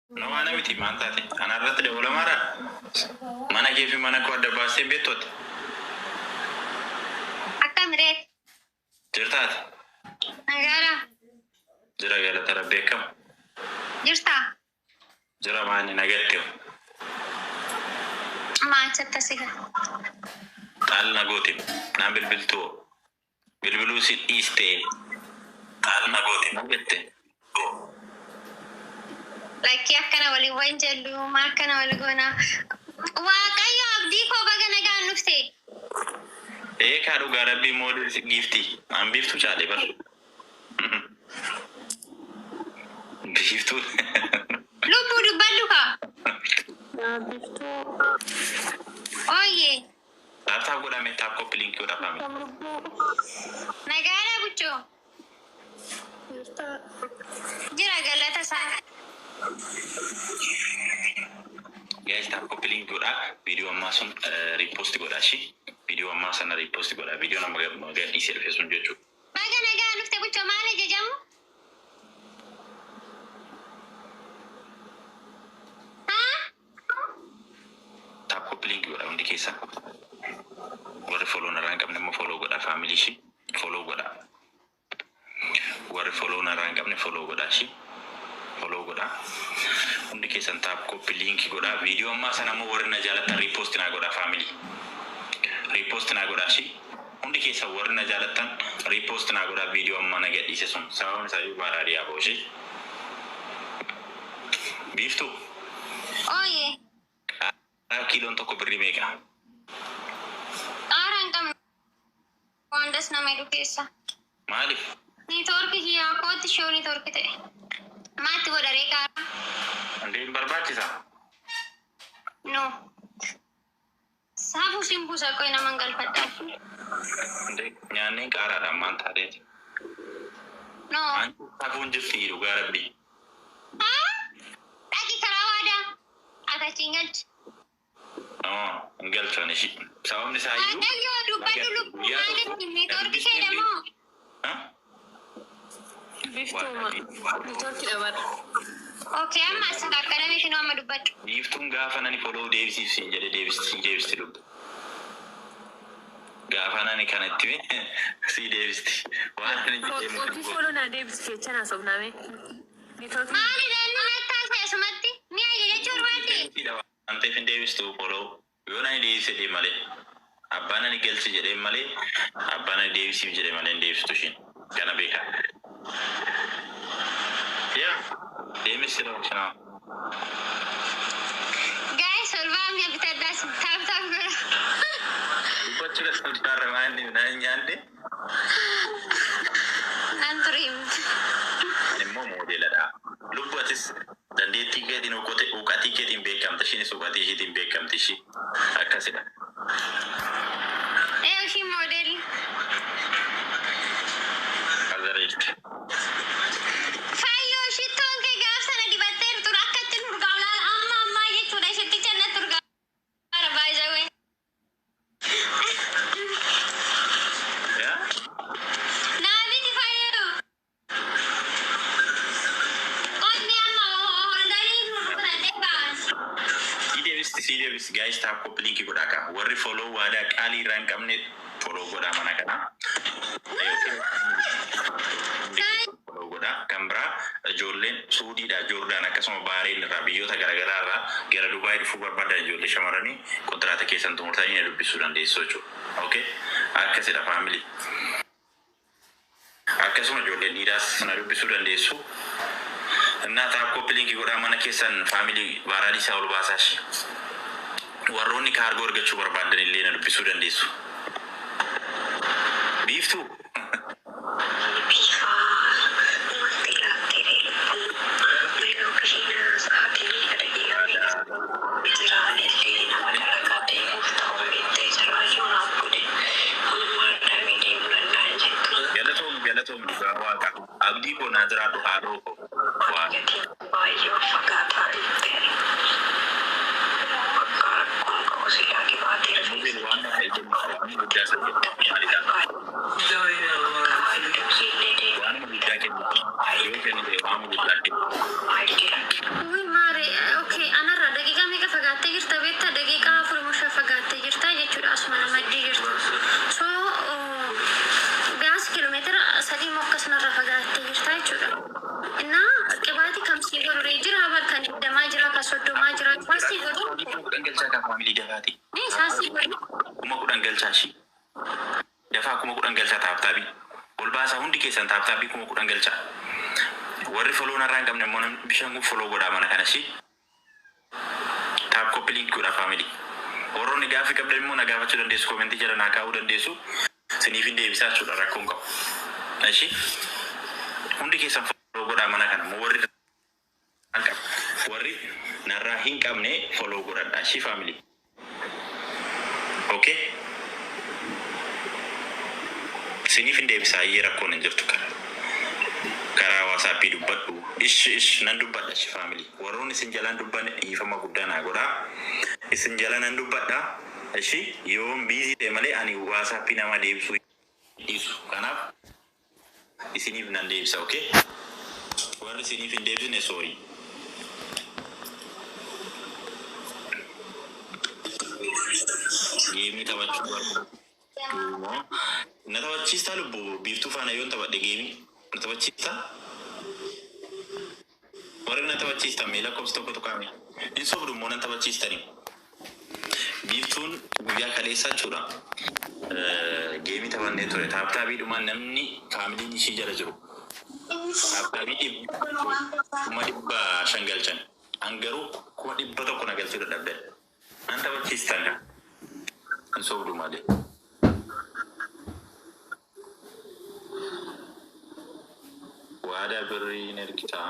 No, ana miti maantaati. Ana irratti dabala mara. Mana kee fi mana koo adda baasee beektooti. Akkam reet. Jirtaati. Nagaadha. Jira galata Rabbii akkam. Jirtaa. Jira maani nagatteewu. Maachatti siga. Xaalna gootiin. Naan bilbiltuu. Bilbiluu si dhiistee. Xaalna gootiin nagattee. Lakkii akkana waliin waan jallu maa akkana wali goona. Waaqayyo abdii koo baga nagaan dhufte. Kaa dhugaa Rabbii moodel giiftii. Aan biiftuu caalee bar. Biiftuu. Lubbuu dubbadhu kaa. Ooyyee. Laaftaa godhame taap koppii linkii godhafame. Nagaadha buchoo. Jira galata isaa. Guys, taap koppii linkii godhaa. Viidiyoo ammaa sun riipoosti godhaa shi. Viidiyoo ammaa sana riipoosti godhaa. Viidiyoo nama gadhiisee dhufe sun jechuudha. Baga nagaan dhufte buchoo maal ajajamu? Taap koppii linkii godhaa hundi keessa. Warri follow narraa hin qabne immoo follow godhaa faamilii shi. Follow godhaa. Warri follow narraa hin qabne follow godhaa shi. Follow godhaa. Hundi keessan taap koppii linkii godhaa. Viidiyoo ammaa sana immoo warri na jaalattan riipoosti naa godhaa faamilii. Riipoosti naa godhaa shi. Hundi keessan warri na jaalattan riipoosti naa godhaa viidiyoo ammaa na gadhiise sun. Sababni isaa iyyuu baaraa dhiyaaboo shi. Biiftuu. Ooyyee. Kiiloon tokko birrii meeqa? Xaara hin qabne. Waan das nama hidhu keessa. Maaliif? Niitoorkii kiyyaa kootti shoo niitoorkii ta'e. Maatti godharee qaara. Hundee hin barbaachisaa? No. Saafuu siin buusa qoy naman galfadhaa. Hundee nyaanneen qaaraadhaan maan taateeti? No. Saafuun jirti dhugaa Rabbii. Haa? Dhaqi karaa waadaa. Akachiin galchi. Hin galchan ishi. Sababni isaa iyyuu. Waaqayyo dubbadhu lubbuu maaliif niitoorkii fayyadamoo? Niitoorkii dhabadha. Okay, amma as akkaname shinoo amma dubbadhu. Biiftuun gaafa nani follow deebisiif siin jedhe deebisti lubbu. Gaafa nani kanatti si deebisti. Waan ani Otii follow na deebisi jecha na sobname. Niitoorkii. Maali dannu nattaasee asumatti? Ni ajajachuu barbaadde? Anteef hin deebistu follow. Yoo nani deebise jedhee malee. Abbaan ani galchi jedhee malee. Abbaan ani deebisiif jedhee malee hin deebistu ishiin. Kana beekaa. Deemisi dong sana. Guys, solvaamni bitaddaas taap godha. Dubbachuu dha sadarraa maanni naan nyaanne. Nan turiim. Immoo moodeeladha. Lubbatis dandeettii keetiin uqatii keetiin beekamta. Ishiinis uqatii ishiitiin beekamti ishii. Akkasidha. Ishii moodeelli. Azareelti. Fayyoo shittoon kee gaaf sana dibattee jirtu akkatti nurgaa olaal ammaa jechuudha. Ishitti jannatti urgaa. Bara baay'ee. Naabiti fayyadu. Qonni amma holdanii nurgurate baas. Si deebisi guys taap koppii linkii godhaa kaa. Warri follow waadaa qaalii irraa hin qabne follow godhaa mana kana. Follow godhaa. Kan biraa ijoolleen Suudiidhaa Joordaan akkasuma Baareen irraa biyyoota garaagaraa irraa gara Dubaay dhufuu barbaadan ijoollee shamarranii kontiraata keessan xumurtanii na dubbisuu dandeessu jechuudha. Okay? Akkasidha faamilii. Akkasuma ijoolleen dhiiraas na dubbisuu dandeessu. Innaa taap koppii linkii godhaa mana keessan faamilii baaraadhiisaa ol baasaashi. Warroonni kaargoo argachuu barbaadan illee na dubbisuu dandeessu. Biiftuu. Galatoom dhugaa waaqa. Abdii koo naa jiraatu haadhoo koo. Waaqa. Waan guddaa saddeet maalidha? kudhan galchaa kan faamilii dafaati. Kuma kudhan galchaa shi. Dafaa kuma kudhan galchaa taaptaabii. Ol baasaa hundi keessan taaptaabii kuma kudhan galchaa. Warri follow narraa hin qabne immoo namni bishaan kun follow godhaa mana kana shi. Taap copy link godhaa faamilii. Warroonni gaaffii qabdan immoo na gaafachuu dandeessu, koomentii jala naa kaa'uu dandeessu. Siniif hin deebisaa jechuudha rakkoon qabu. Ashi hundi keessan follow godhaa mana kana immoo warri narraa hin qabne follow godhadhaa shi faamilii. Okay? Siniif hin deebisaa iyyee rakkoon hin jirtu karaa WhatsApp dubbadhu. Ish nan dubbadha shi faamilii. Warroonni isin jalaan dubbanne dhiifama guddaa naa godhaa. Isin jala nan dubbadha. Ishi yoon biizii ta'e malee ani WhatsApp nama deebisuu dhiisu. Kanaaf isiniif nan deebisa, okay? Warri isiniif hin deebisne sorry. Geemii taphachuu barbaadu. Na taphachiistaa lubbuu biiftuu faana yoon taphadhe geemii na taphachiistaa? Warri na taphachiistan mee lakkoofsa tokko tuqaame. Hin sobdu immoo nan taphachiistanii. Biiftuun guyyaa kaleessaa jechuudha. Geemii taphannee ture. Taaptaabii dhumaan namni faamiliin ishii jala jiru. Taaptaabii kuma 500 galchan. An garuu kuma 100 na galchuu dadhabde. Nan taphachiistan dha. Hin sobdu malee. Waada birrii ni ergitaa.